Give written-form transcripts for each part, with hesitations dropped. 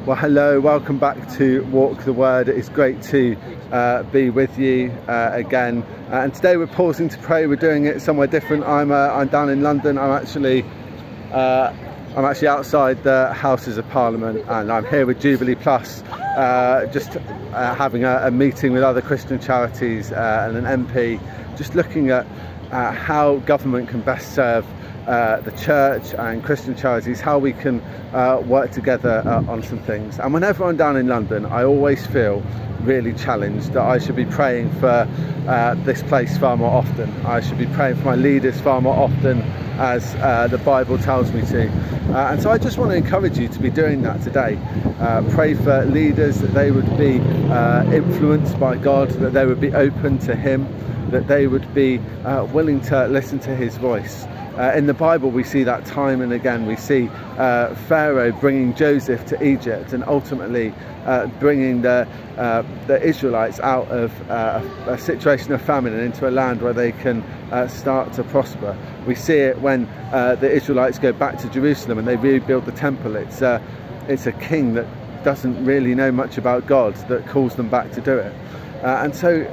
Well, hello, welcome back to Walk the Word. It's great to be with you again. And today we're pausing to pray. We're doing it somewhere different. I'm down in London. I'm actually outside the Houses of Parliament, and I'm here with Jubilee Plus, just having a meeting with other Christian charities and an MP, just looking at how government can best serve the church and Christian charities, how we can work together on some things. And whenever I'm down in London, I always feel really challenged that I should be praying for this place far more often. I should be praying for my leaders far more often, as the Bible tells me to. And so I just want to encourage you to be doing that today. Pray for leaders, that they would be influenced by God, that they would be open to Him, that they would be willing to listen to His voice. In the Bible we see that time and again. We see Pharaoh bringing Joseph to Egypt and ultimately bringing the Israelites out of a situation of famine and into a land where they can start to prosper. We see it when the Israelites go back to Jerusalem and they rebuild the temple. It's a king that doesn't really know much about God that calls them back to do it. And so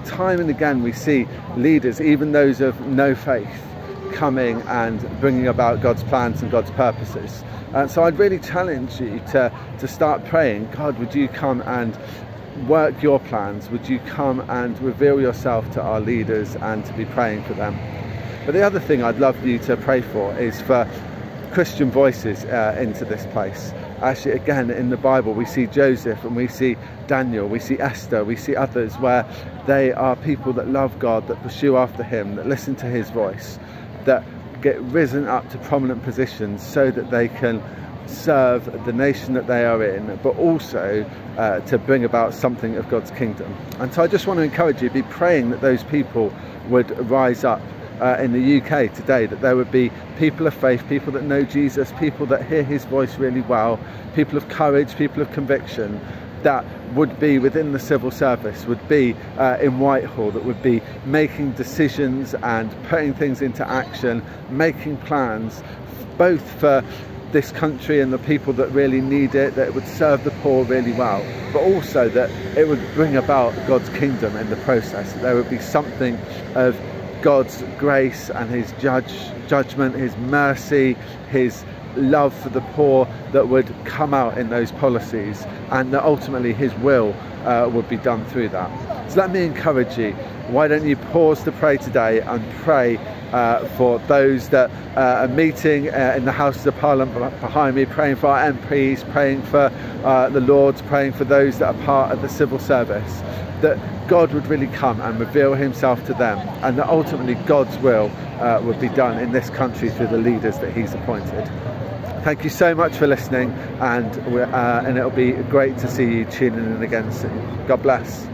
time and again we see leaders, even those of no faith, coming and bringing about God's plans and God's purposes. So I'd really challenge you to start praying, God, would you come and work your plans? Would you come and reveal yourself to our leaders and to be praying for them? But the other thing I'd love you to pray for is for Christian voices into this place. Actually, again, in the Bible we see Joseph and we see Daniel, we see Esther, we see others where they are people that love God, that pursue after Him, that listen to His voice, that get risen up to prominent positions so that they can serve the nation that they are in, but also to bring about something of God's kingdom. And so I just want to encourage you, be praying that those people would rise up in the UK today, that there would be people of faith, people that know Jesus, people that hear His voice really well, people of courage, people of conviction, that would be within the civil service, would be in Whitehall, that would be making decisions and putting things into action, making plans both for this country and the people that really need it, that it would serve the poor really well, but also that it would bring about God's kingdom in the process, that there would be something of God's grace and His judgment, His mercy, His love for the poor that would come out in those policies, and that ultimately His will would be done through that. So let me encourage you, why don't you pause to pray today and pray for those that are meeting in the Houses of Parliament behind me, praying for our MPs, praying for the Lords, praying for those that are part of the civil service, that God would really come and reveal Himself to them, and that ultimately God's will would be done in this country through the leaders that He's appointed. Thank you so much for listening, and it'll be great to see you tuning in again soon. God bless.